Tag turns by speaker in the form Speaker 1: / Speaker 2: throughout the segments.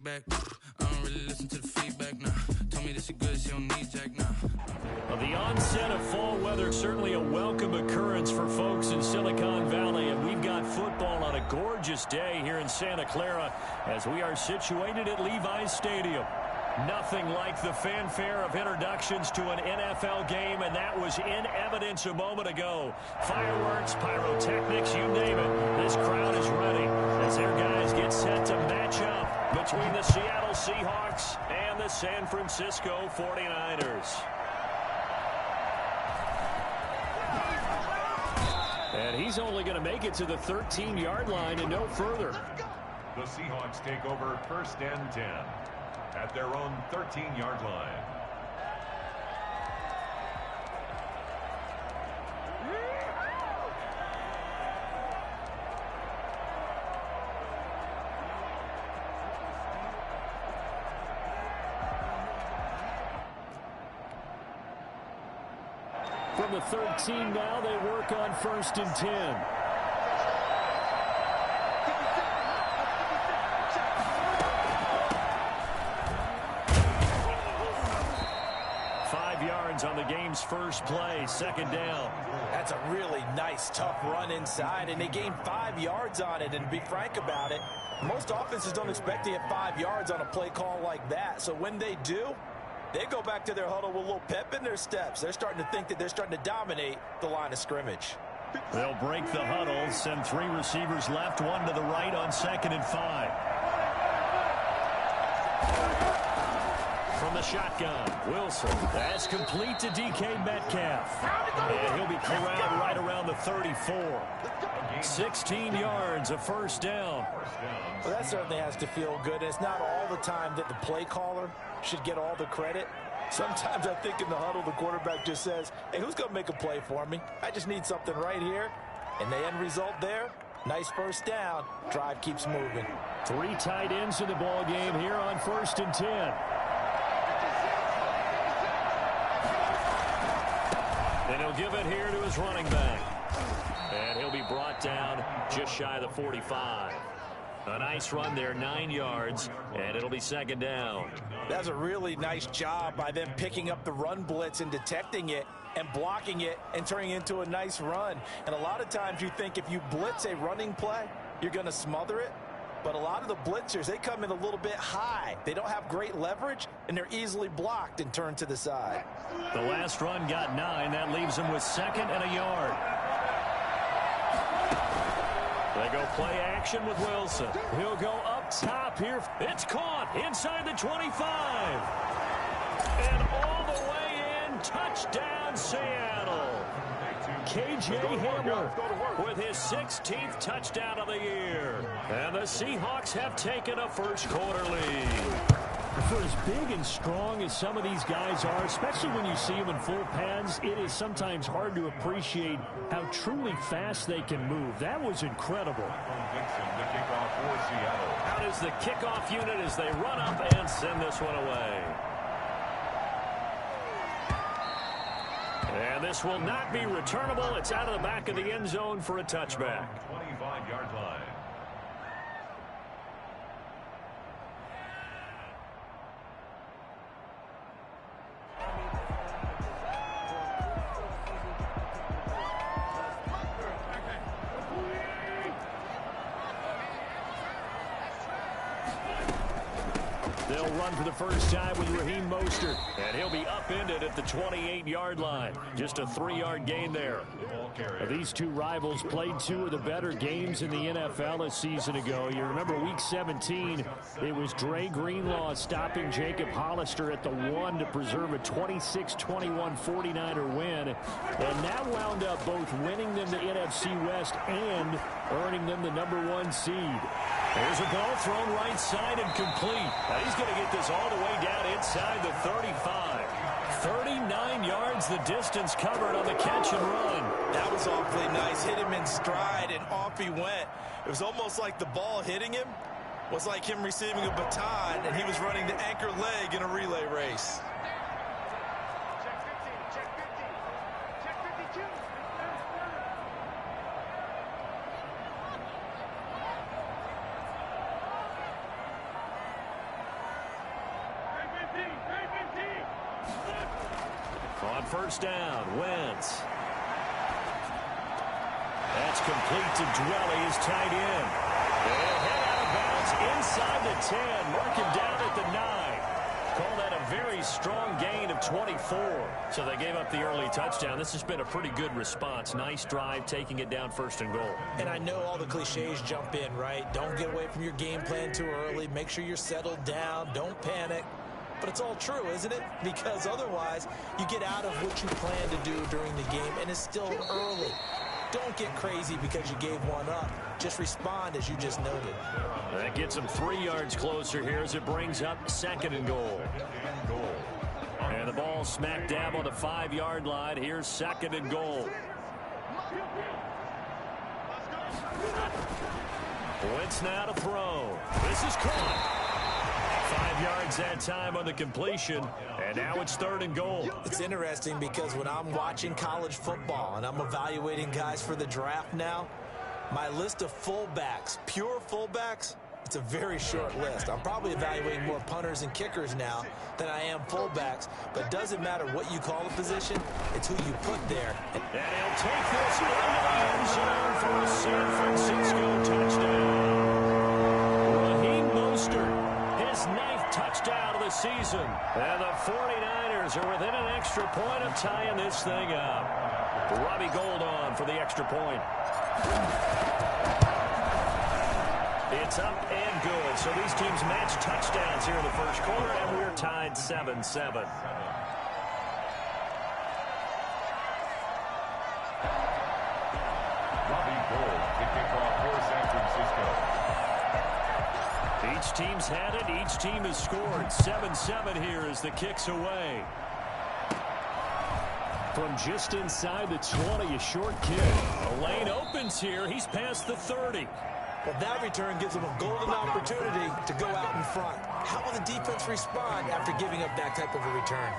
Speaker 1: Back, I don't really listen to the feedback now. Told me that she good, she don't need Jack now.
Speaker 2: Well, the onset of fall weather, certainly a welcome occurrence for folks in Silicon Valley, and we've got football on a gorgeous day here in Santa Clara as we are situated at Levi's Stadium. Nothing like the fanfare of introductions to an NFL game, and that was in evidence a moment ago. Fireworks, pyrotechnics, you name it. This crowd is ready as their guys get set to match up between the Seattle Seahawks and the San Francisco 49ers. And he's only going to make it to the 13-yard line and no further.
Speaker 3: The Seahawks take over 1st and 10 at their own 13-yard line.
Speaker 2: From the 13 now, they work on 1st and 10. On the game's first play, 2nd down.
Speaker 4: That's a really nice, tough run inside, and they gained 5 yards on it. And to be frank about it, most offenses don't expect to get 5 yards on a play call like that. So when they do, they go back to their huddle with a little pep in their steps. They're starting to think that they're starting to dominate the line of scrimmage.
Speaker 2: They'll break the huddle, send 3 receivers left, 1 to the right on 2nd and 5. From the shotgun, Wilson. That's complete to DK Metcalf. And he'll be corralled right around the 34. 16 yards, a 1st down.
Speaker 4: Well, that certainly has to feel good. It's not all the time that the play caller should get all the credit. Sometimes I think in the huddle, the quarterback just says, hey, who's going to make a play for me? I just need something right here. And the end result there, nice 1st down. Drive keeps moving.
Speaker 2: 3 tight ends in the ball game here on 1st and 10. And he'll give it here to his running back. And he'll be brought down just shy of the 45. A nice run there, 9 yards, and it'll be 2nd down.
Speaker 4: That's a really nice job by them picking up the run blitz and detecting it and blocking it and turning it into a nice run. And a lot of times you think if you blitz a running play, you're going to smother it. But a lot of the blitzers, they come in a little bit high. They don't have great leverage, and they're easily blocked and turned to the side.
Speaker 2: The last run got 9. That leaves them with 2nd and a yard. They go play action with Wilson. He'll go up top here. It's caught inside the 25. And all the way in, touchdown Seattle. KJ Hamler with his 16th touchdown of the year. And the Seahawks have taken a first-quarter lead. For as big and strong as some of these guys are, especially when you see them in full pads, it is sometimes hard to appreciate how truly fast they can move. That was incredible. Out is the kickoff unit as they run up and send this one away. And this will not be returnable. It's out of the back of the end zone for a touchback.
Speaker 3: 25-yard line.
Speaker 2: They'll run for the first time with Raheem Mostert, and he'll be upended at the 28-yard line. Just a 3-yard gain there. These two rivals played 2 of the better games in the NFL a season ago. You remember Week 17, it was Dre Greenlaw stopping Jacob Hollister at the 1 to preserve a 26-21 49er win. And that wound up both winning them the NFC West and earning them the #1 seed. There's a ball thrown right side and complete. Now he's going to get this all the way down inside the 35. 39 yards the distance covered on the catch and run.
Speaker 4: That was awfully nice. Hit him in stride, and off he went. It was almost like the ball hitting him was like him receiving a baton, and he was running the anchor leg in a relay race.
Speaker 2: On first down, Wentz. That's complete to Dwelly, his tight end. And head out of bounds inside the 10. Mark him down at the 9. Call that a very strong gain of 24. So they gave up the early touchdown. This has been a pretty good response. Nice drive, taking it down first and goal.
Speaker 4: And I know all the cliches jump in, right? Don't get away from your game plan too early. Make sure you're settled down. Don't panic. But it's all true, isn't it? Because otherwise, you get out of what you plan to do during the game, and it's still early. Don't get crazy because you gave one up. Just respond as you just noted.
Speaker 2: That gets them 3 yards closer here as it brings up second and goal. And the ball smack dab on the 5-yard line. Here's second and goal. Wentz now to throw. This is caught. 5 yards that time on the completion, and now it's third and goal.
Speaker 4: It's interesting because when I'm watching college football and I'm evaluating guys for the draft now, my list of fullbacks, pure fullbacks, it's a very short list. I'm probably evaluating more punters and kickers now than I am fullbacks, but it doesn't matter what you call a position, it's who you put there.
Speaker 2: And he'll take this into the end zone for a San Francisco touchdown. Raheem Mostert. His 9th touchdown of the season. And the 49ers are within an extra point of tying this thing up. Robbie Gould on for the extra point. It's up and good. So these teams match touchdowns here in the first quarter, and we're tied 7-7.
Speaker 3: Robbie Gould to kick off for San Francisco.
Speaker 2: Each team's had it. Each team has scored. 7-7 here as the kick's away. From just inside the 20, a short kick. A lane opens here. He's past the 30.
Speaker 4: Well, that return gives them a golden opportunity to go out in front. How will the defense respond after giving up that type of a return?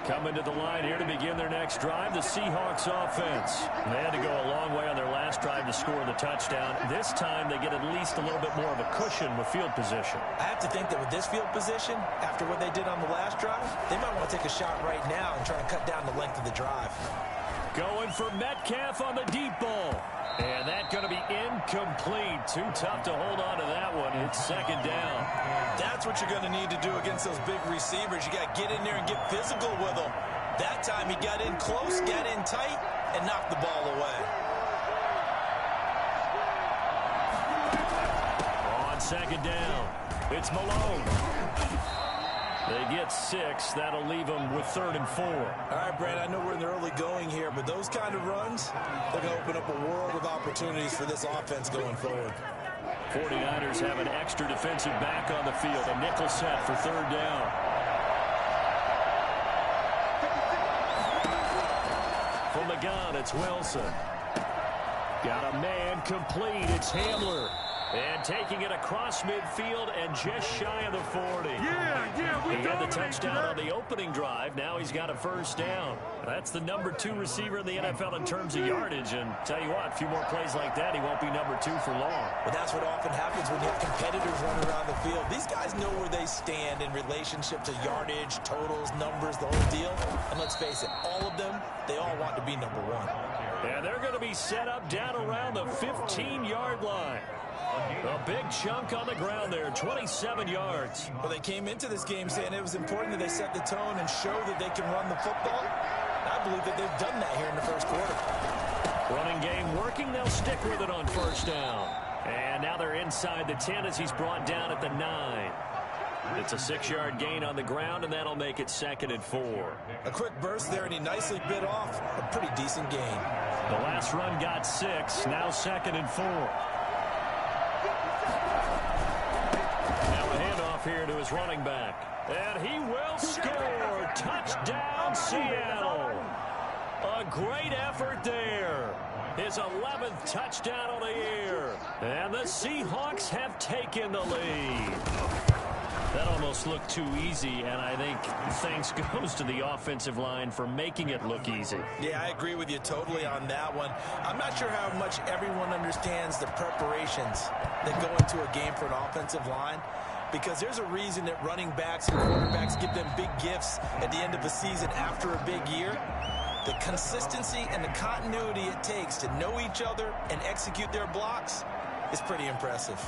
Speaker 2: Coming to the line here to begin their next drive, the Seahawks offense. They had to go a long way on their last drive to score the touchdown. This time they get at least a little bit more of a cushion with field position.
Speaker 4: I have to think that with this field position, after what they did on the last drive, they might want to take a shot right now and try to cut down the length of the drive.
Speaker 2: Going for Metcalf on the deep ball. And that's going to be incomplete. Too tough to hold on to that one. It's second down.
Speaker 4: That's what you're going to need to do against those big receivers. You got to get in there and get physical with them. That time he got in close, got in tight, and knocked the ball away.
Speaker 2: On second down, it's Malone. They get 6. That'll leave them with 3rd and 4.
Speaker 4: All right, Brad, I know we're in the early going here, but those kind of runs, they're going to open up a world of opportunities for this offense going forward.
Speaker 2: 49ers have an extra defensive back on the field. A nickel set for 3rd down. From the gun, it's Wilson. Got a man complete. It's Hamler. And taking it across midfield and just shy of the 40. He had the touchdown on the opening drive. Now he's got a first down. That's the number 2 receiver in the NFL in terms of yardage. And tell you what, a few more plays like that, he won't be number 2 for long.
Speaker 4: But that's what often happens when you have competitors running around the field. These guys know where they stand in relationship to yardage, totals, numbers, the whole deal. And let's face it, all of them, they all want to be number 1.
Speaker 2: And they're going to be set up down around the 15-yard line. A big chunk on the ground there, 27 yards.
Speaker 4: Well, they came into this game saying it was important that they set the tone and show that they can run the football. I believe that they've done that here in the first quarter.
Speaker 2: Running game working. They'll stick with it on first down. And now they're inside the 10 as he's brought down at the 9. It's a 6-yard gain on the ground, and that'll make it 2nd and 4.
Speaker 4: A quick burst there, and he nicely bit off a pretty decent gain.
Speaker 2: The last run got 6. Now 2nd and 4. Here to his running back, and he will score. Touchdown, Seattle. A great effort there. His 11th touchdown of the year, and the Seahawks have taken the lead. That almost looked too easy, and I think thanks goes to the offensive line for making it look easy.
Speaker 4: Yeah, I agree with you totally on that one. I'm not sure how much everyone understands the preparations that go into a game for an offensive line, because there's a reason that running backs and quarterbacks give them big gifts at the end of the season after a big year. The consistency and the continuity it takes to know each other and execute their blocks is pretty impressive.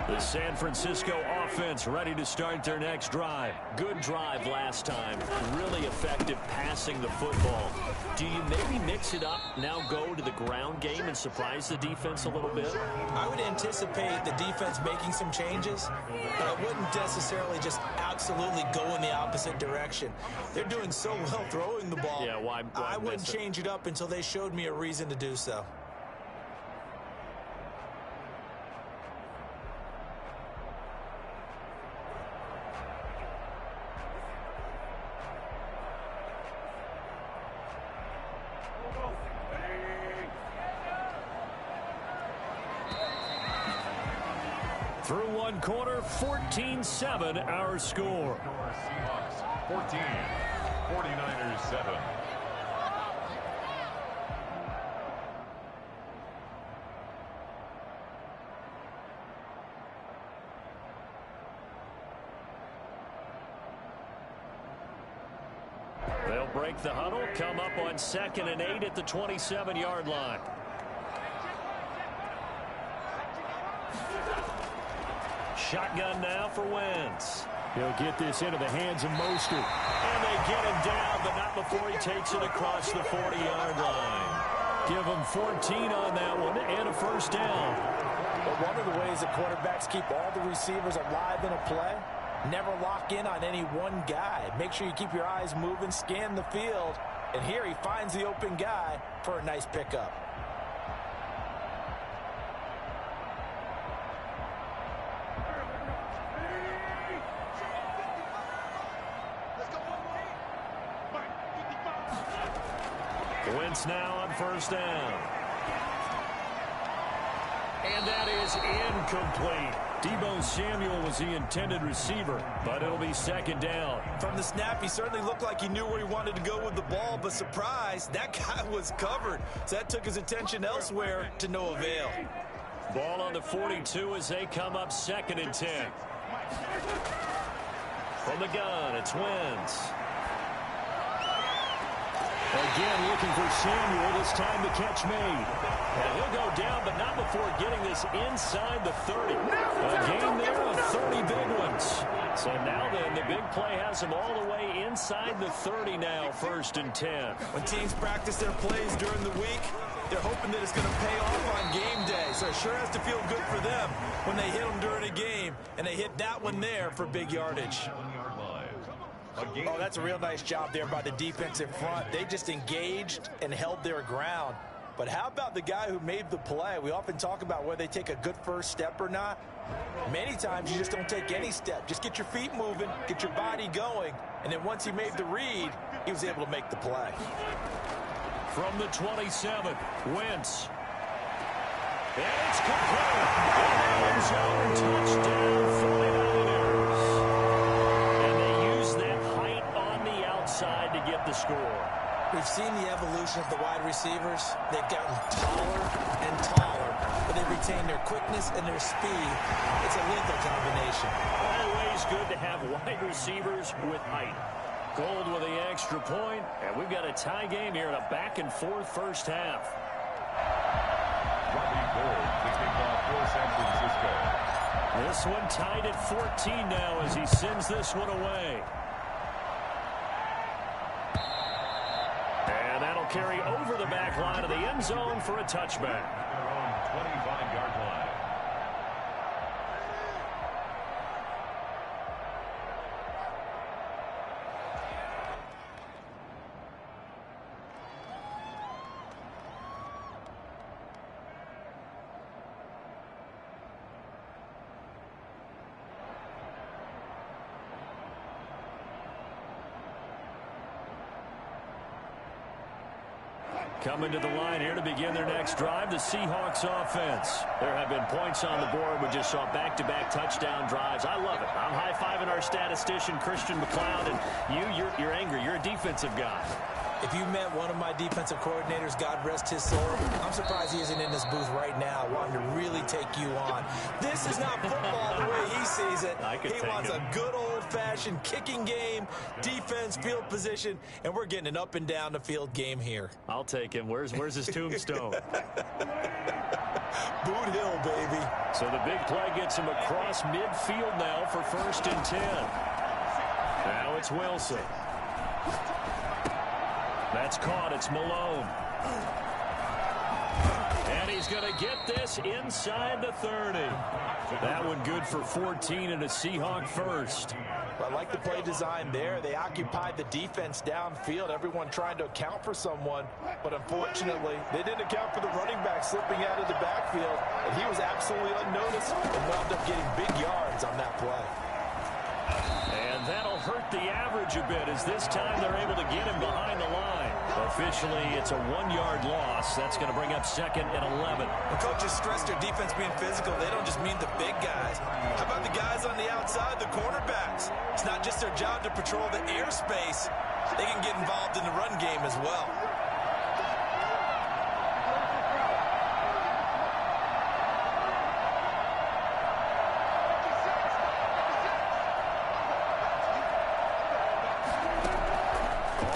Speaker 2: The San Francisco offense ready to start their next drive. Good drive last time. Really effective passing the football. Do you maybe mix it up, now go to the ground game and surprise the defense a little bit?
Speaker 4: I would anticipate the defense making some changes, but I wouldn't necessarily just absolutely go in the opposite direction. They're doing so well throwing the ball.
Speaker 2: Yeah, why
Speaker 4: I wouldn't change it up until they showed me a reason to do so.
Speaker 2: Through one quarter, 14-7 our score.
Speaker 3: Seahawks 14, 49ers 7.
Speaker 2: They'll break the huddle, come up on 2nd and 8 at the 27-yard line. Shotgun now for Wentz.
Speaker 5: He'll get this into the hands of Mostert.
Speaker 2: And they get him down, but not before he takes it across the 40-yard line. Give him 14 on that one and a first down.
Speaker 4: But one of the ways that quarterbacks keep all the receivers alive in a play, never lock in on any one guy. Make sure you keep your eyes moving, scan the field. And here he finds the open guy for a nice pickup.
Speaker 2: Wentz now on first down. And that is incomplete. Deebo Samuel was the intended receiver, but it'll be second down.
Speaker 4: From the snap, he certainly looked like he knew where he wanted to go with the ball, but surprise, that guy was covered. So that took his attention elsewhere to no avail.
Speaker 2: Ball on the 42 as they come up 2nd and 10. From the gun, it's Wentz.
Speaker 5: Again, looking for Samuel. This time the catch made.
Speaker 2: And he'll go down, but not before getting this inside the 30. A gain there of 30 big ones. So now then, the big play has him all the way inside the 30 now, 1st and 10.
Speaker 4: When teams practice their plays during the week, they're hoping that it's going to pay off on game day. So it sure has to feel good for them when they hit them during a game. And they hit that one there for big yardage. Oh, that's a real nice job there by the defensive front. They just engaged and held their ground. But how about the guy who made the play? We often talk about whether they take a good first step or not. Many times you just don't take any step. Just get your feet moving, get your body going, and then once he made the read, he was able to make the play.
Speaker 2: From the 27, Wentz. And it's complete. End zone touchdown, 49ers. And they use that height on the outside to get the score.
Speaker 4: We've seen the evolution of the wide receivers. They've gotten taller and taller, but they've retained their quickness and their speed. It's a lethal combination.
Speaker 2: Always good to have wide receivers with height. Gold with the extra point, and we've got a tie game here in a back-and-forth first half.
Speaker 3: Robbie Gould kicking off for San Francisco.
Speaker 2: This one tied at 14 now as he sends this one away. And that'll carry over the back line of the end zone for a touchback.
Speaker 3: Their own 25-yard line.
Speaker 2: Coming to the line here to begin their next drive, the Seahawks offense. There have been points on the board. We just saw back-to-back touchdown drives. I love it. I'm high-fiving our statistician, Christian McLeod, and you're angry. You're a defensive guy.
Speaker 4: If you met one of my defensive coordinators, God rest his soul, I'm surprised he isn't in this booth right now wanting to really take you on. This is not football the way he sees it. He wants a good old-fashioned kicking game, defense, field position, and we're getting an up and down the field game here.
Speaker 2: I'll take him. Where's his tombstone?
Speaker 4: Boot Hill, baby.
Speaker 2: So the big play gets him across midfield now for 1st and 10. Now it's Wilson. That's caught. It's Malone. And he's going to get this inside the 30. That one good for 14 and a Seahawk first.
Speaker 4: I like the play design there. They occupied the defense downfield, everyone trying to account for someone. But unfortunately, they didn't account for the running back slipping out of the backfield. And he was absolutely unnoticed and wound up getting big yards on that play.
Speaker 2: And that'll hurt the average a bit as this time they're able to get him behind the line. Officially, it's a 1-yard loss. That's going to bring up 2nd and 11.
Speaker 4: When coaches stress their defense being physical, they don't just mean the big guys. How about the guys on the outside, the cornerbacks? It's not just their job to patrol the airspace. They can get involved in the run game as well.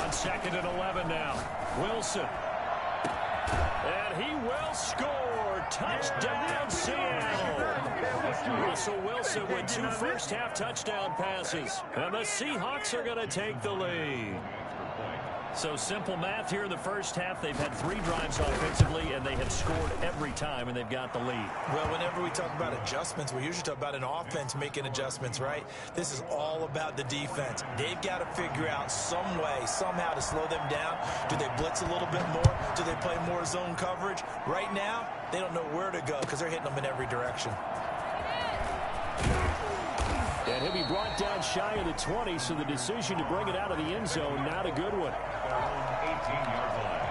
Speaker 2: On 2nd and 11 now. Wilson. And he will score. Touchdown, Seattle. Russell Wilson with 2 first-half touchdown passes. And the Seahawks are going to take the lead. So simple math here in the first half. They've had 3 drives offensively, and they have scored every time, and they've got the lead.
Speaker 4: Well, whenever we talk about adjustments, we usually talk about an offense making adjustments, right? This is all about the defense. They've got to figure out some way, somehow to slow them down. Do they blitz a little bit more? Do they play more zone coverage? Right now, they don't know where to go because they're hitting them in every direction.
Speaker 2: And he'll be brought down shy of the 20, so the decision to bring it out of the end zone, not a good one.
Speaker 3: 18-yard line.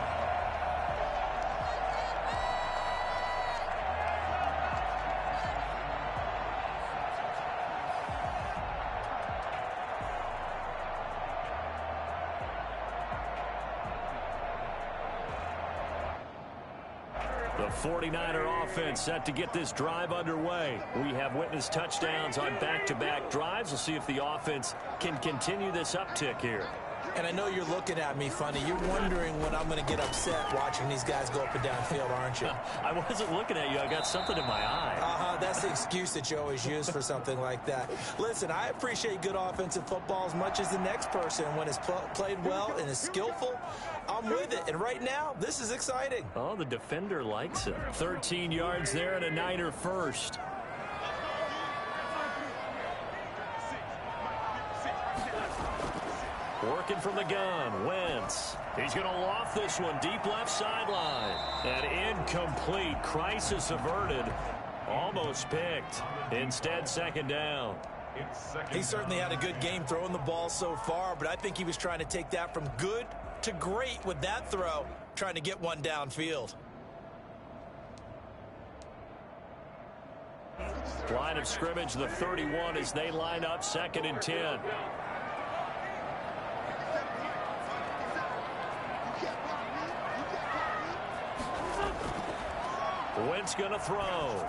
Speaker 2: The 49er offense set to get this drive underway. We have witnessed touchdowns on back-to-back drives. We'll see if the offense can continue this uptick here.
Speaker 4: And I know you're looking at me funny. You're wondering when I'm going to get upset watching these guys go up and down field, aren't you?
Speaker 2: I wasn't looking at you. I got something in my eye.
Speaker 4: That's the excuse that you always use for something like that. Listen, I appreciate good offensive football as much as the next person. When it's played well and is skillful, I'm with it. And right now, this is exciting.
Speaker 2: Oh, the defender likes it. 13 yards there and a Niner first. Working from the gun, Wentz. He's going to loft this one deep left sideline. And incomplete. Crisis averted. Almost picked. Instead, 2nd down.
Speaker 4: He certainly had a good game throwing the ball so far, but I think he was trying to take that from good to great with that throw, trying to get one downfield.
Speaker 2: Line of scrimmage, the 31 as they line up 2nd and 10. Wentz going to throw.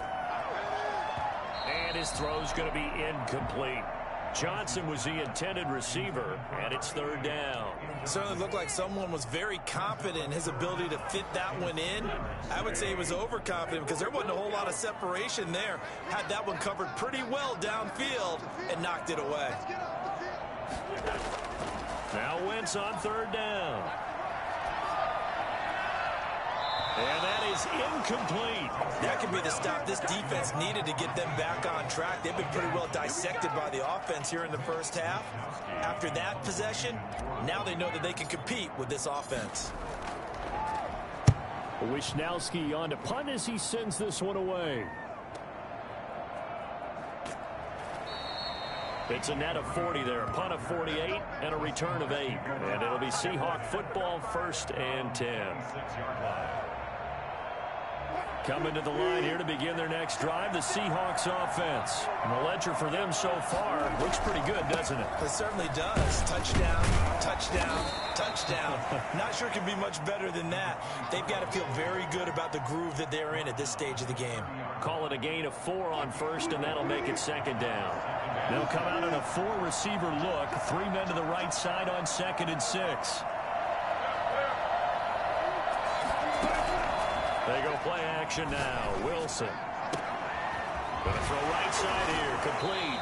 Speaker 2: And his throw's going to be incomplete. Johnson was the intended receiver, and it's 3rd down.
Speaker 4: It certainly looked like someone was very confident in his ability to fit that one in. I would say he was overconfident because there wasn't a whole lot of separation there. Had that one covered pretty well downfield and knocked it away.
Speaker 2: Now Wentz on 3rd down. And that is incomplete.
Speaker 4: That could be the stop this defense needed to get them back on track. They've been pretty well dissected by the offense here in the first half. After that possession, now they know that they can compete with this offense.
Speaker 2: Wishnowski on to punt as he sends this one away. It's a net of 40 there, a punt of 48, and a return of 8. And it'll be Seahawk football, 1st and 10. Coming to the line here to begin their next drive, the Seahawks offense. And the ledger for them so far looks pretty good, doesn't it?
Speaker 4: It certainly does. Touchdown, touchdown, touchdown. Not sure it can be much better than that. They've got to feel very good about the groove that they're in at this stage of the game.
Speaker 2: Call it a gain of 4 on 1st, and that'll make it 2nd down. They'll come out in a 4-receiver look. 3 men to the right side on 2nd and 6. They go play action now. Wilson. Going to throw right side here. Complete.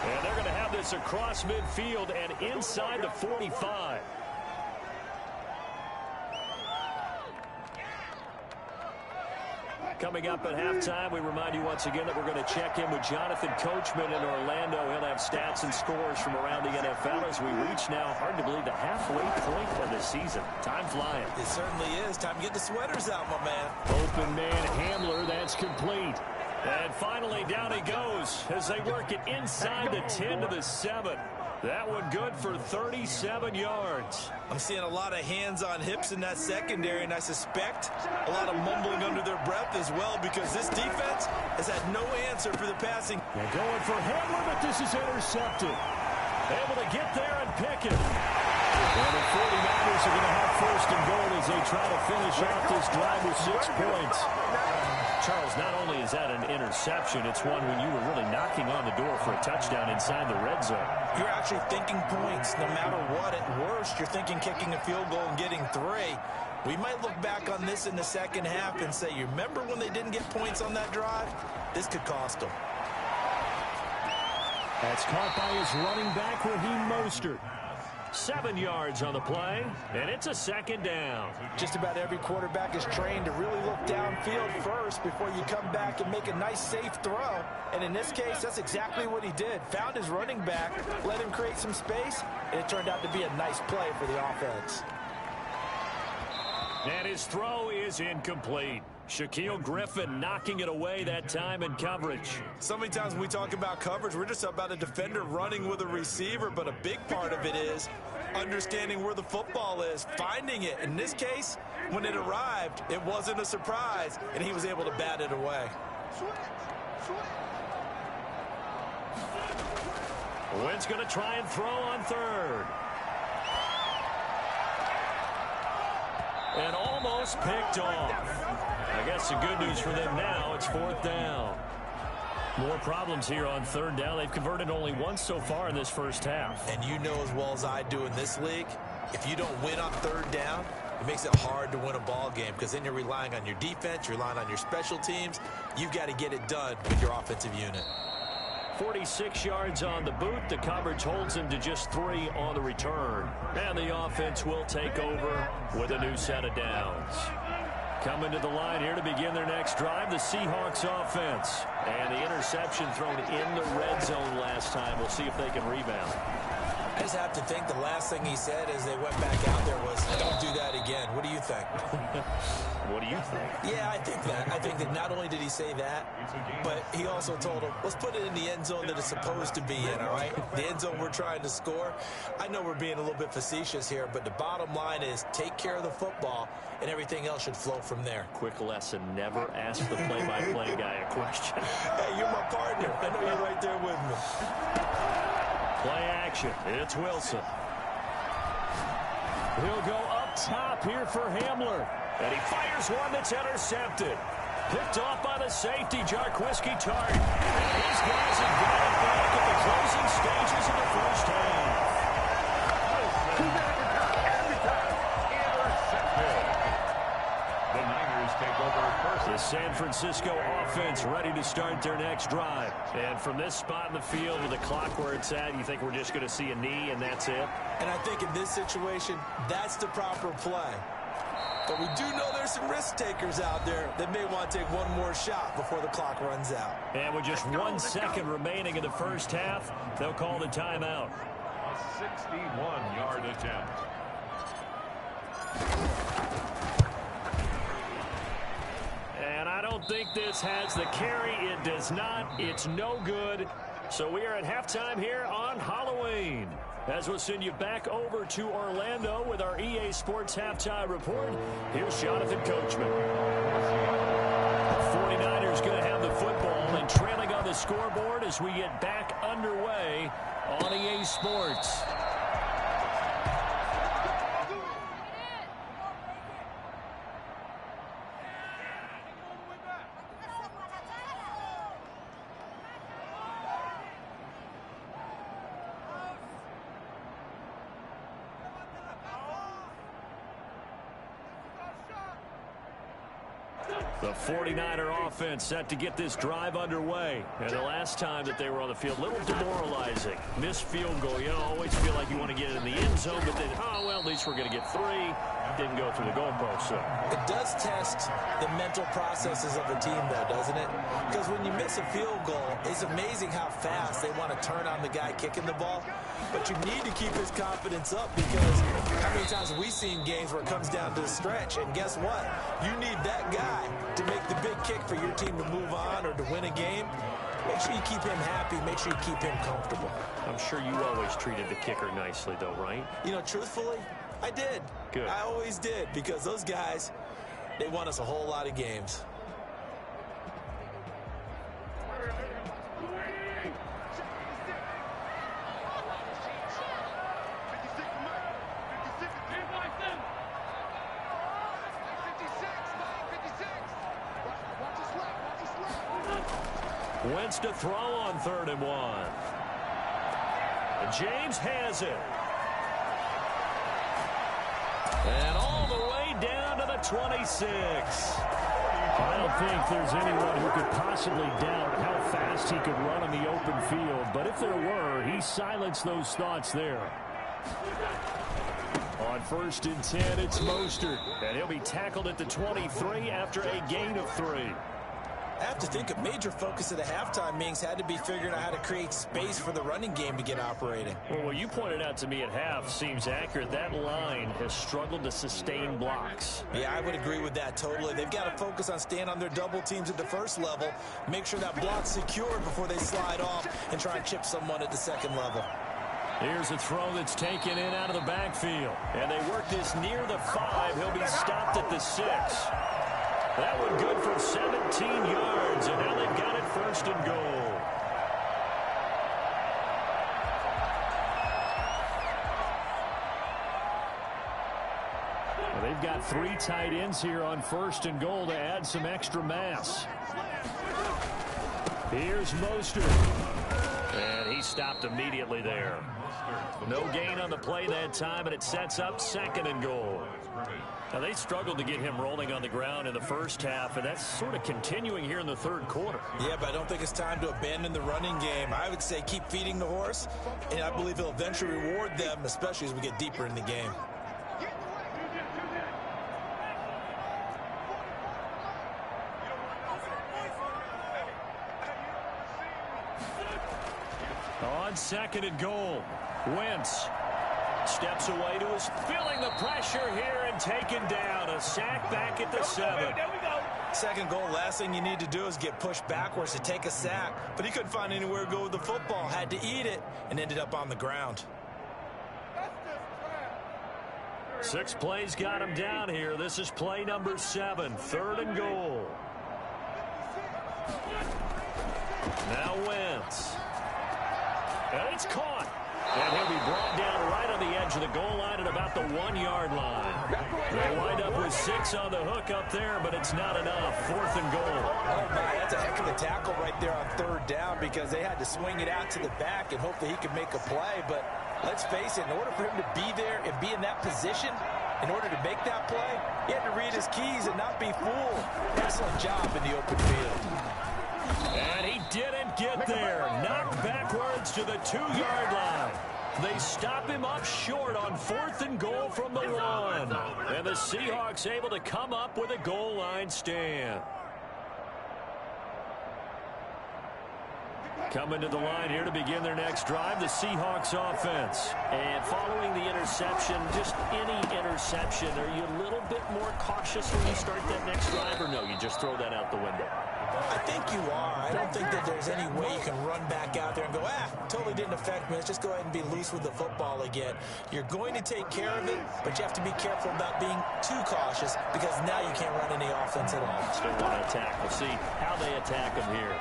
Speaker 2: And they're going to have this across midfield and inside the 45. Coming up at halftime, we remind you once again that we're going to check in with Jonathan Coachman in Orlando. He'll have stats and scores from around the NFL as we reach now, hard to believe, the halfway point of the season. Time flying.
Speaker 4: It certainly is. Time to get the sweaters out, my man.
Speaker 2: Open man Hamler, that's complete. And finally, down he goes as they work it inside the 10 to the 7. That one good for 37 yards.
Speaker 4: I'm seeing a lot of hands on hips in that secondary, and I suspect a lot of mumbling under their breath as well, because this defense has had no answer for the passing.
Speaker 2: They're going for Hamler, but this is intercepted. Able to get there and pick it. And the 49ers are going to have 1st and goal as they try to finish off this drive with 6 points. Charles, not only is that an interception, it's one when you were really knocking on the door for a touchdown inside the red zone.
Speaker 4: You're actually thinking points no matter what. At worst, you're thinking kicking a field goal and getting 3. We might look back on this in the second half and say, you remember when they didn't get points on that drive? This could cost them.
Speaker 2: That's caught by his running back, Raheem Mostert. 7 yards on the play, and it's a 2nd down.
Speaker 4: Just about every quarterback is trained to really look downfield first before you come back and make a nice, safe throw. And in this case, that's exactly what he did. Found his running back, let him create some space, and it turned out to be a nice play for the offense.
Speaker 2: And his throw is incomplete. Shaquille Griffin knocking it away that time in coverage.
Speaker 4: So many times when we talk about coverage, we're just about a defender running with a receiver, but a big part of it is understanding where the football is, finding it. In this case, when it arrived, it wasn't a surprise, and he was able to bat it away.
Speaker 2: Wynn's going to try and throw on 3rd. And almost picked off. I guess the good news for them now, it's 4th down. More problems here on 3rd down. They've converted only once so far in this first half.
Speaker 4: And you know as well as I do in this league, if you don't win on 3rd down, it makes it hard to win a ball game, because then you're relying on your defense, you're relying on your special teams. You've got to get it done with your offensive unit.
Speaker 2: 46 yards on the boot. The coverage holds him to just 3 on the return. And the offense will take over with a new set of downs. Coming to the line here to begin their next drive, the Seahawks offense. And the interception thrown in the red zone last time. We'll see if they can rebound.
Speaker 4: I just have to think the last thing he said as they went back out there was, don't do that again. What do you think?
Speaker 2: What do you think?
Speaker 4: Yeah, I think that. I think that not only did he say that, but he also told him, let's put it in the end zone that it's supposed to be in, all right? The end zone we're trying to score. I know we're being a little bit facetious here, but the bottom line is take care of the football, and everything else should flow from there.
Speaker 2: Quick lesson, never ask the play-by-play guy a question.
Speaker 4: Hey, you're my partner. I know you're right there with me.
Speaker 2: Play action. It's Wilson. He'll go up top here for Hamler. And he fires one that's intercepted. Picked off by the safety, Jarquiski Tart. And these guys have got it back at the closing stages of the first half.
Speaker 3: The Niners take over first.
Speaker 2: The San Francisco offense ready to start their next drive. And from this spot in the field with the clock where it's at, you think we're just going to see a knee and that's it?
Speaker 4: And I think in this situation, that's the proper play. But we do know there's some risk takers out there that may want to take one more shot before the clock runs out.
Speaker 2: And with just 1 second remaining in the first half, they'll call the timeout.
Speaker 3: A 61-yard attempt.
Speaker 2: And I don't think this has the carry. It does not. It's no good. So we are at halftime here on Halloween. As we'll send you back over to Orlando with our EA Sports Halftime Report, here's Jonathan Coachman. The 49ers going to have the football and trailing on the scoreboard as we get back underway on EA Sports. The 49er offense set to get this drive underway. And the last time that they were on the field, a little demoralizing. Missed field goal. You always feel like you want to get it in the end zone, but then, oh, well, at least we're going to get 3. Didn't go through the goalpost. So
Speaker 4: it does test the mental processes of a team, though, doesn't it? Because when you miss a field goal, it's amazing how fast they want to turn on the guy kicking the ball. But you need to keep his confidence up, because how many times have we seen games where it comes down to the stretch? And guess what? You need that guy to make the big kick for your team to move on or to win a game. Make sure you keep him happy. Make sure you keep him comfortable.
Speaker 2: I'm sure you always treated the kicker nicely, though, right?
Speaker 4: You know, truthfully, I did.
Speaker 2: Good.
Speaker 4: I always did, because those guys, they won us a whole lot of games.
Speaker 2: Wentz to throw on 3rd and 1. And James has it. And all the way down to the 26.
Speaker 5: I don't think there's anyone who could possibly doubt how fast he could run on the open field. But if there were, he silenced those thoughts there. On 1st and 10, it's Mostert. And he'll be tackled at the 23 after a gain of 3.
Speaker 4: I have to think a major focus of the halftime meetings had to be figuring out how to create space for the running game to get operating.
Speaker 2: Well, what you pointed out to me at half seems accurate. That line has struggled to sustain blocks.
Speaker 4: Yeah, I would agree with that totally. They've got to focus on staying on their double teams at the first level, make sure that block's secured before they slide off and try and chip someone at the second level.
Speaker 2: Here's a throw that's taken in out of the backfield. And they work this near the 5. He'll be stopped at the 6. That one good for 17 yards, and now they've got it 1st and goal.
Speaker 5: Well, they've got 3 tight ends here on 1st and goal to add some extra mass. Here's Mostert.
Speaker 2: And he stopped immediately there. No gain on the play that time, and it sets up 2nd and goal. Now, they struggled to get him rolling on the ground in the first half, and that's sort of continuing here in the 3rd quarter.
Speaker 4: Yeah, but I don't think it's time to abandon the running game. I would say keep feeding the horse, and I believe he'll eventually reward them, especially as we get deeper in the game.
Speaker 2: On 2nd and goal, Wentz steps away to his, feeling the pressure here and taken down. A sack back at the 7.
Speaker 4: There we go. 2nd goal, last thing you need to do is get pushed backwards to take a sack. But he couldn't find anywhere to go with the football. Had to eat it and ended up on the ground.
Speaker 2: 6 plays got him down here. This is play number 7, 3rd and goal. Now Wentz. And it's caught. And he'll be brought down right on the edge of the goal line at about the 1-yard line. They wind up with 6 on the hook up there, but it's not enough. 4th and goal.
Speaker 4: Oh, my, that's a heck of a tackle right there on 3rd down, because they had to swing it out to the back and hope that he could make a play. But let's face it, in order for him to be there and be in that position, in order to make that play, he had to read his keys and not be fooled. Excellent job in the open field.
Speaker 2: And he didn't get there. Knocked backwards to the 2-yard line. They stop him up short on 4th and goal from the 1. And the Seahawks able to come up with a goal line stand. Coming to the line here to begin their next drive, the Seahawks offense.
Speaker 6: And following the interception, just any interception, are you a little bit more cautious when you start that next drive, or no, you just throw that out the window?
Speaker 4: I think you are. I don't think that there's any way you can run back out there and go, totally didn't affect me. Let's just go ahead and be loose with the football again. You're going to take care of it, but you have to be careful about being too cautious because now you can't run any offense at all.
Speaker 6: Still want to attack. We'll see how they attack him here.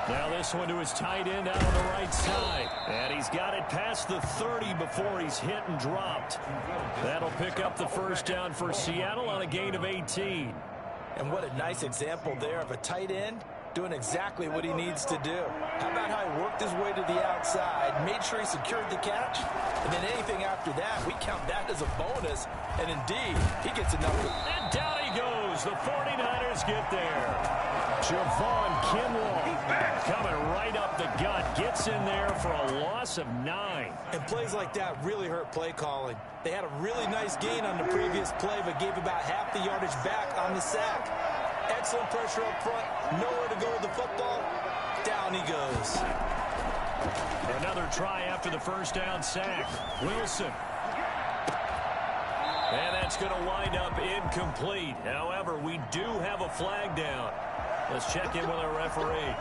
Speaker 2: Now this one to his tight end out on the right side. And he's got it past the 30 before he's hit and dropped. That'll pick up the first down for Seattle on a gain of 18.
Speaker 4: And what a nice example there of a tight end doing exactly what he needs to do. How about how he worked his way to the outside, made sure he secured the catch, and then anything after that, we count that as a bonus. And indeed, he gets enough.
Speaker 2: And down he goes. The 49ers get there. Javon Kinlaw coming right up the gut. Gets in there for a loss of 9.
Speaker 4: And plays like that really hurt play calling. They had a really nice gain on the previous play, but gave about half the yardage back on the sack. Excellent pressure up front. Nowhere to go with the football. Down he goes.
Speaker 2: Another try after the first down sack. Wilson. And that's going to wind up incomplete. However, we do have a flag down. Let's check in with our referee.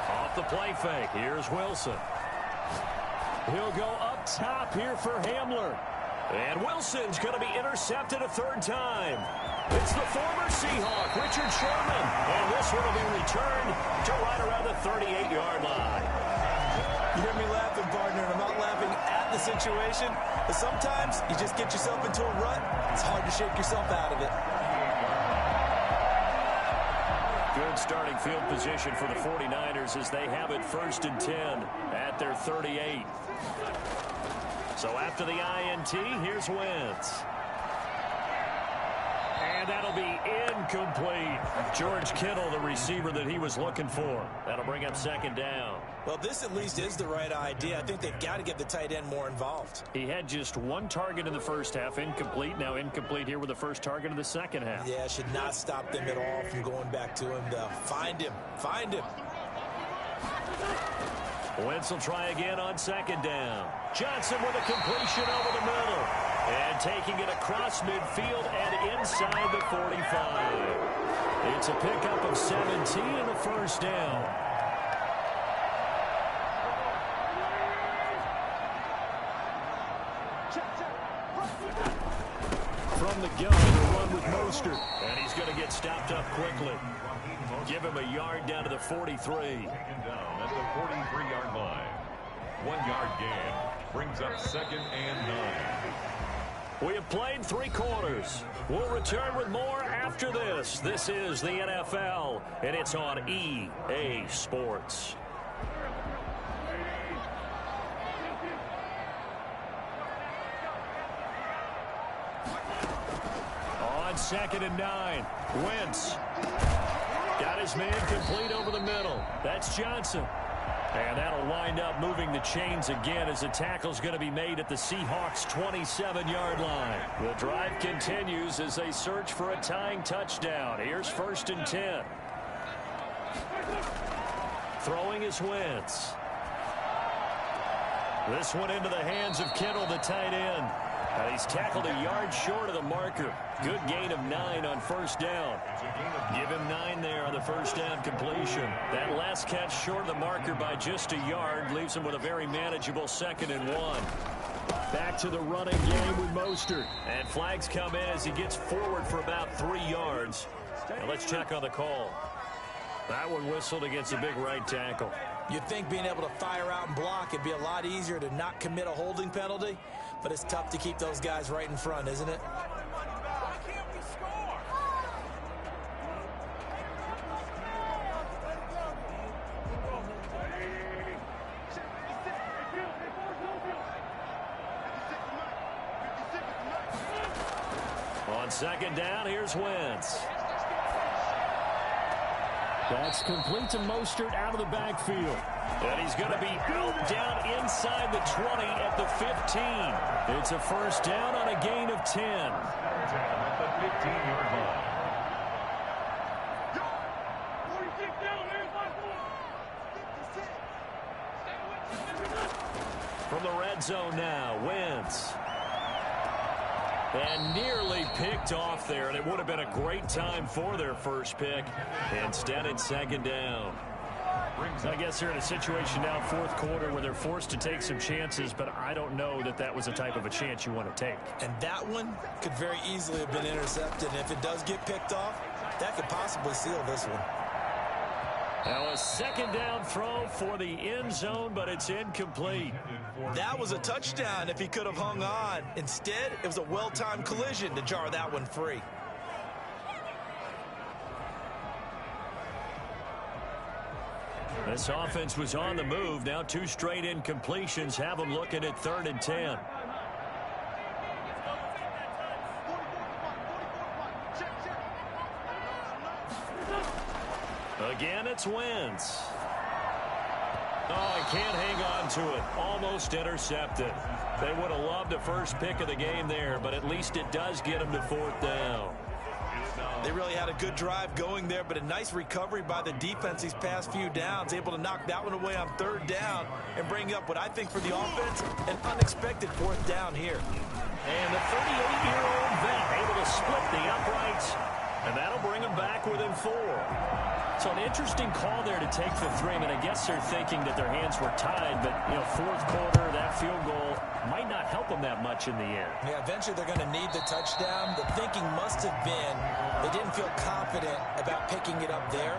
Speaker 2: Off the play fake. Here's Wilson. He'll go up top here for Hamler. And Wilson's going to be intercepted a third time. It's the former Seahawk, Richard Sherman. And this one will be returned to right around the 38-yard line.
Speaker 4: You hear me laughing, partner, and I'm not laughing at the situation. But sometimes you just get yourself into a rut. It's hard to shake yourself out of it.
Speaker 2: Good starting field position for the 49ers as they have it 1st and 10 at their 38. So after the INT, here's Wentz. And that'll be incomplete. George Kittle, the receiver that he was looking for. That'll bring up second down.
Speaker 4: Well, this at least is the right idea. I think they've got to get the tight end more involved.
Speaker 2: He had just one target in the first half, incomplete. Now incomplete here with the first target of the second half.
Speaker 4: Yeah, should not stop them at all from going back to him, though. Find him. Find him.
Speaker 2: Wentz will try again on second down. Johnson with a completion over the middle. And taking it across midfield and inside the 45. It's a pickup of 17 and a first down. From the gun, the run with Mostert. And he's going to get stopped up quickly. Give him a yard down to the 43.
Speaker 3: Taken down at the 43-yard line. 1-yard gain brings up 2nd and 9.
Speaker 2: We have played 3 quarters. We'll return with more after this. This is the NFL, and it's on EA Sports. On 2nd and 9, Wentz. Got his man complete over the middle. That's Johnson. And that'll wind up moving the chains again as the tackle's going to be made at the Seahawks' 27-yard line. The drive continues as they search for a tying touchdown. Here's 1st and 10. Throwing is Wentz. This one into the hands of Kittle, the tight end. And he's tackled a yard short of the marker. Good gain of 9 on first down. Give him 9 there on the first down completion. That last catch short of the marker by just a yard leaves him with a very manageable 2nd and 1. Back to the running game with Mostert. And flags come in as he gets forward for about 3 yards. Now let's check on the call. That one whistled against a big right tackle.
Speaker 4: You'd think being able to fire out and block it'd be a lot easier to not commit a holding penalty, but it's tough to keep those guys right in front, isn't it?
Speaker 2: On 2nd down, here's Wentz.
Speaker 5: That's complete to Mostert out of the backfield. And he's going to be out down inside the 20 at the 15. It's a first down on a gain of 10.
Speaker 3: At the 15-yard line.
Speaker 5: From the red zone now, Wentz. And nearly picked off there, and it would have been a great time for their first pick. Instead, it's second down. I guess they're in a situation now, fourth quarter, where they're forced to take some chances, but I don't know that that was the type of a chance you want to take.
Speaker 4: And that one could very easily have been intercepted, and if it does get picked off, that could possibly seal this one.
Speaker 5: Now a second down throw for the end zone, but it's incomplete.
Speaker 4: That was a touchdown if he could have hung on. Instead, it was a well-timed collision to jar that one free.
Speaker 5: This offense was on the move. Now 2 straight incompletions have them looking at 3rd and 10. Again, it's Wentz. Oh, he can't hang on to it. Almost intercepted. They would have loved the first pick of the game there, but at least it does get them to 4th down.
Speaker 4: They really had a good drive going there, but a nice recovery by the defense these past few downs, able to knock that one away on 3rd down and bring up what I think for the offense, an unexpected 4th down here.
Speaker 5: And the 38-year-old vet able to split the uprights, and that'll bring him back within 4. So an interesting call there to take the 3. I mean, I guess they're thinking that their hands were tied, but, you know, fourth quarter, that field goal might not help them that much in the end.
Speaker 4: Yeah, eventually they're going to need the touchdown. The thinking must have been they didn't feel confident about picking it up there,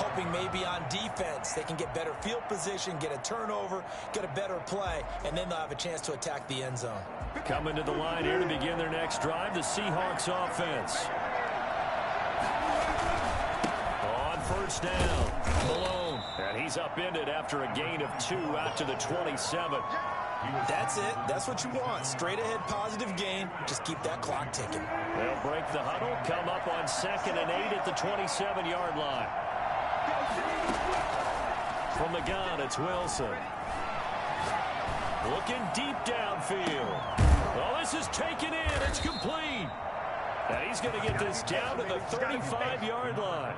Speaker 4: hoping maybe on defense they can get better field position, get a turnover, get a better play, and then they'll have a chance to attack the end zone.
Speaker 5: Coming to the line here to begin their next drive, the Seahawks offense. First down, Malone, and he's upended after a gain of 2 out to the 27.
Speaker 4: That's it. That's what you want. Straight ahead positive gain. Just keep that clock ticking.
Speaker 5: They'll break the huddle, come up on 2nd and 8 at the 27-yard line. From the gun, it's Wilson. Looking deep downfield. Oh, this is taken in. It's complete. And he's going to get this down to the 35-yard line.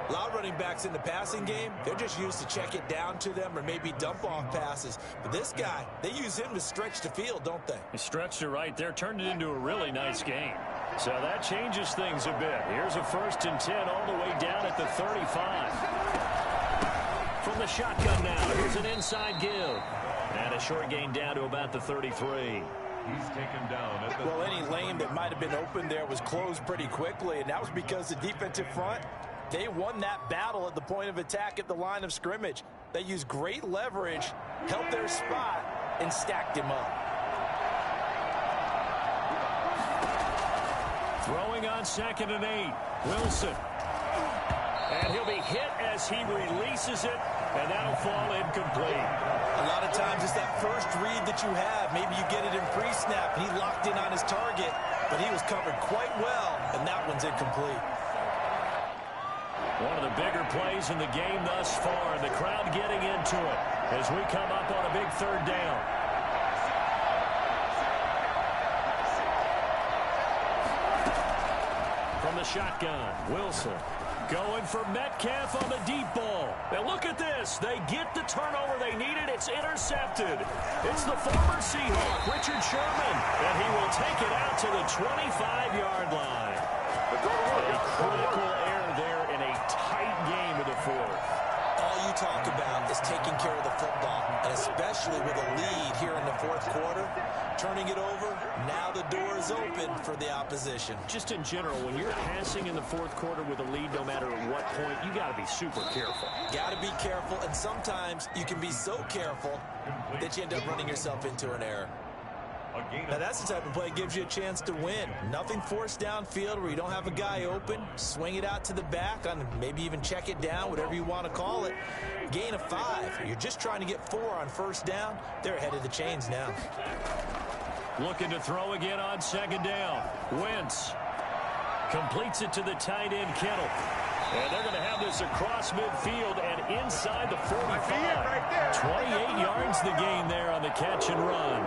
Speaker 4: A lot of running backs in the passing game, they're just used to check it down to them or maybe dump off passes. But this guy, they use him to stretch the field, don't they?
Speaker 5: He stretched it right there, turned it into a really nice game. So that changes things a bit. Here's a 1st and 10 all the way down at the 35. From the shotgun now, here's an inside give. And a short gain down to about the 33.
Speaker 3: He's taken down at the
Speaker 4: Well, any lane that might have been open there was closed pretty quickly, and that was because the defensive front, they won that battle at the point of attack at the line of scrimmage. They used great leverage, held their spot, and stacked him up.
Speaker 5: Throwing on 2nd and 8, Wilson. And he'll be hit as he releases it, and that'll fall incomplete.
Speaker 4: A lot of times it's that first read that you have. Maybe you get it in pre-snap, and he locked in on his target, but he was covered quite well, and that one's incomplete.
Speaker 5: One of the bigger plays in the game thus far, and the crowd getting into it as we come up on a big 3rd down. From the shotgun, Wilson. Going for Metcalf on the deep ball. Now look at this. They get the turnover they needed. It's intercepted. It's the former Seahawk, Richard Sherman, and he will take it out to the 25-yard line. A critical error there in a tight game of the 4th.
Speaker 4: All you talk about is taking care of the football, and especially with a lead here in the 4th quarter, turning it over, now the door is open for the opposition.
Speaker 5: Just in general, when you're passing in the 4th quarter with a lead, no matter at what point, you got to be super careful.
Speaker 4: Got to be careful, and sometimes you can be so careful that you end up running yourself into an error. Now that's the type of play that gives you a chance to win. Nothing forced downfield where you don't have a guy open. Swing it out to the back, on maybe even check it down, whatever you want to call it. Gain of 5. You're just trying to get 4 on 1st down. They're ahead of the chains now.
Speaker 5: Looking to throw again on 2nd down. Wentz completes it to the tight end, Kittle. And they're going to have this across midfield and inside the 45. 28 yards the gain there on the catch and run.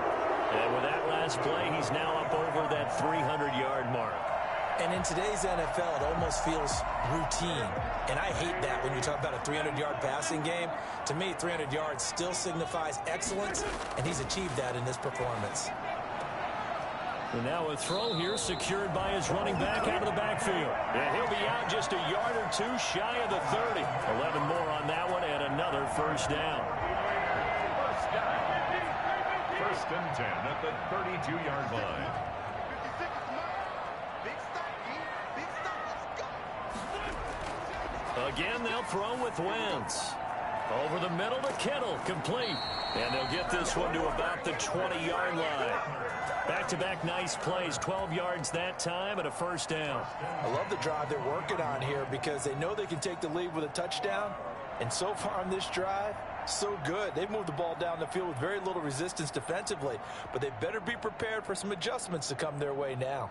Speaker 5: And with that last play, he's now up over that 300-yard mark.
Speaker 4: And in today's NFL, it almost feels routine. And I hate that when you talk about a 300-yard passing game. To me, 300 yards still signifies excellence, and he's achieved that in this performance.
Speaker 5: And now a throw here secured by his running back out of the backfield. And he'll be out just a yard or two shy of the 30. 11 more on that one and another first down.
Speaker 3: First and 10 at the 32-yard line.
Speaker 5: Again, they'll throw with Wentz. Over the middle to Kittle, complete. And they'll get this one to about the 20-yard line. Back-to-back nice plays, 12 yards that time and a first down.
Speaker 4: I love the drive they're working on here because they know they can take the lead with a touchdown. And so far on this drive, so good. They've moved the ball down the field with very little resistance defensively, but they better be prepared for some adjustments to come their way now.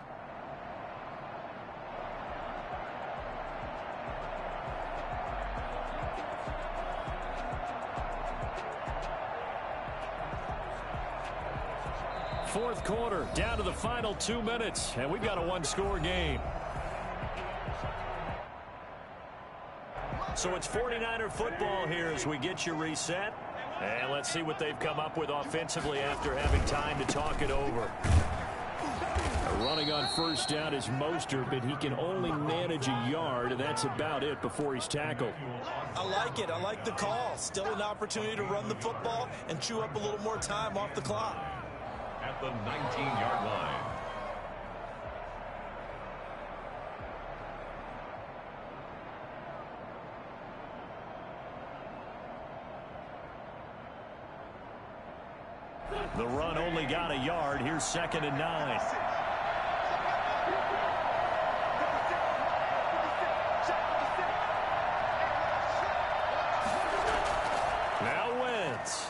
Speaker 5: Fourth quarter, down to the final 2 minutes, and we've got a one-score game. So it's 49er football here as we get you reset. And let's see what they've come up with offensively after having time to talk it over. Running on first down is Mostert, but he can only manage a yard, and that's about it before he's tackled.
Speaker 4: I like it. I like the call. Still an opportunity to run the football and chew up a little more time off the clock.
Speaker 3: At the 19-yard line.
Speaker 5: The run only got a yard. Here's 2nd and 9. Now Wentz.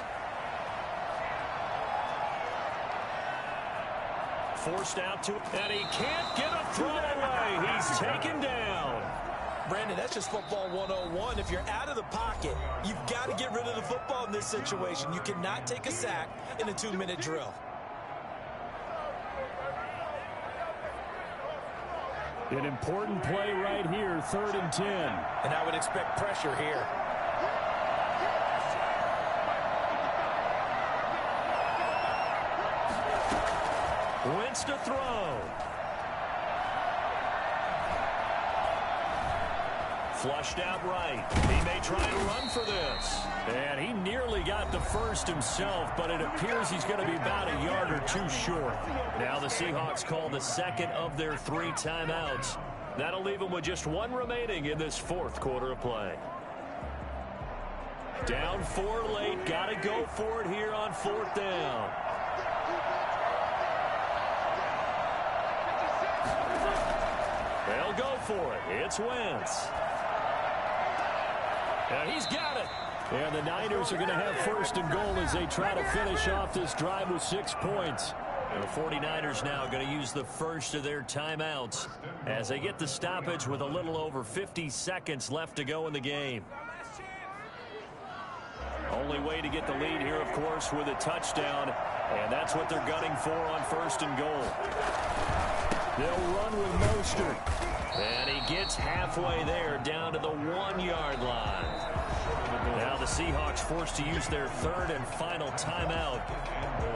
Speaker 5: Forced out to, and he can't get a throw away. He's taken down.
Speaker 4: Brandon, that's just football 101. If you're out of the pocket, you've got to get rid of the football in this situation. You cannot take a sack in a 2-minute drill.
Speaker 5: An important play right here, 3rd and 10.
Speaker 4: And I would expect pressure here.
Speaker 5: Wentz to throw. Flushed out right. He may try and run for this. And he nearly got the first himself, but it appears he's going to be about a yard or two short. Now the Seahawks call the second of their 3 timeouts. That'll leave them with just 1 remaining in this 4th quarter of play. Down 4 late. Got to go for it here on 4th down. They'll go for it. It's Wentz. And he's got it. And the Niners are going to have 1st and goal as they try to finish off this drive with 6 points. And the 49ers now going to use the first of their timeouts as they get the stoppage with a little over 50 seconds left to go in the game. Only way to get the lead here, of course, with a touchdown. And that's what they're gunning for on 1st and goal. They'll run with Mostert. And he gets halfway there, down to the 1-yard line. Now the Seahawks forced to use their 3rd and final timeout.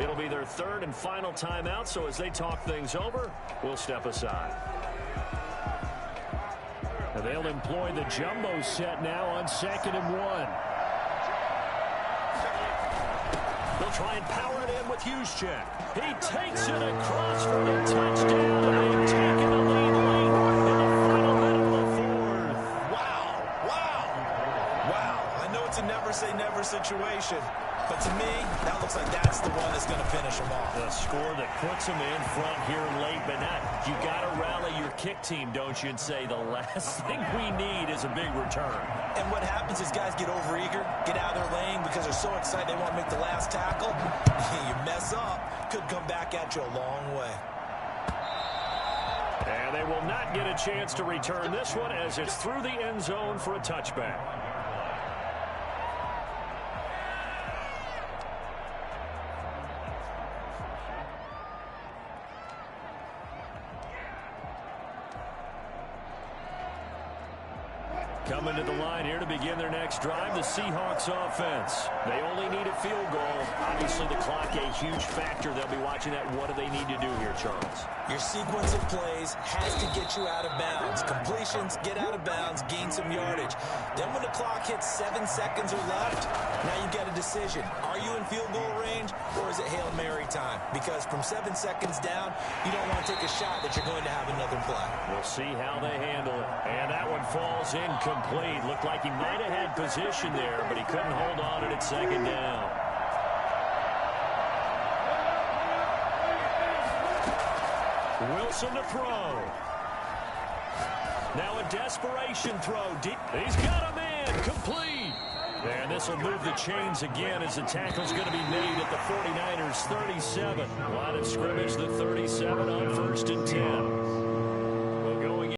Speaker 5: It'll be their 3rd and final timeout, so as they talk things over, we'll step aside. And they'll employ the jumbo set now on 2nd and 1. They'll try and power it in with Juszczyk. He takes it across for the touchdown. They've taken the lead late in the final minute of the 4th.
Speaker 4: Wow. I know it's a never-say-never situation, but to me, that looks like that's the one that's going to finish them off.
Speaker 5: The score that puts them in front here late, but not. You got to rally your kick team, don't you, and say the last thing we need is a big return.
Speaker 4: And what happens is guys get overeager, get out of their lane because they're so excited they want to make the last tackle. You mess up, could come back at you a long way.
Speaker 5: And they will not get a chance to return this one as it's through the end zone for a touchback. Coming to the line here to begin their next drive, the Seahawks offense. They only need a field goal. Obviously, the clock a huge factor. They'll be watching that. What do they need to do here, Charles?
Speaker 4: Your sequence of plays has to get you out of bounds. Completions, get out of bounds, gain some yardage. Then when the clock hits 7 seconds or left, now you get a decision. Are you in field goal range or is it Hail Mary time? Because from 7 seconds down, you don't want to take a shot that you're going to have another play.
Speaker 5: We'll see how they handle it. And that one falls incomplete. Looked like he might have had position there, but he couldn't hold on to it at second down. Wilson to throw. Now a desperation throw. Deep. He's got him in. Complete. And this will move the chains again as the tackle's going to be made at the 49ers 37. Line of scrimmage, the 37 on 1st and 10.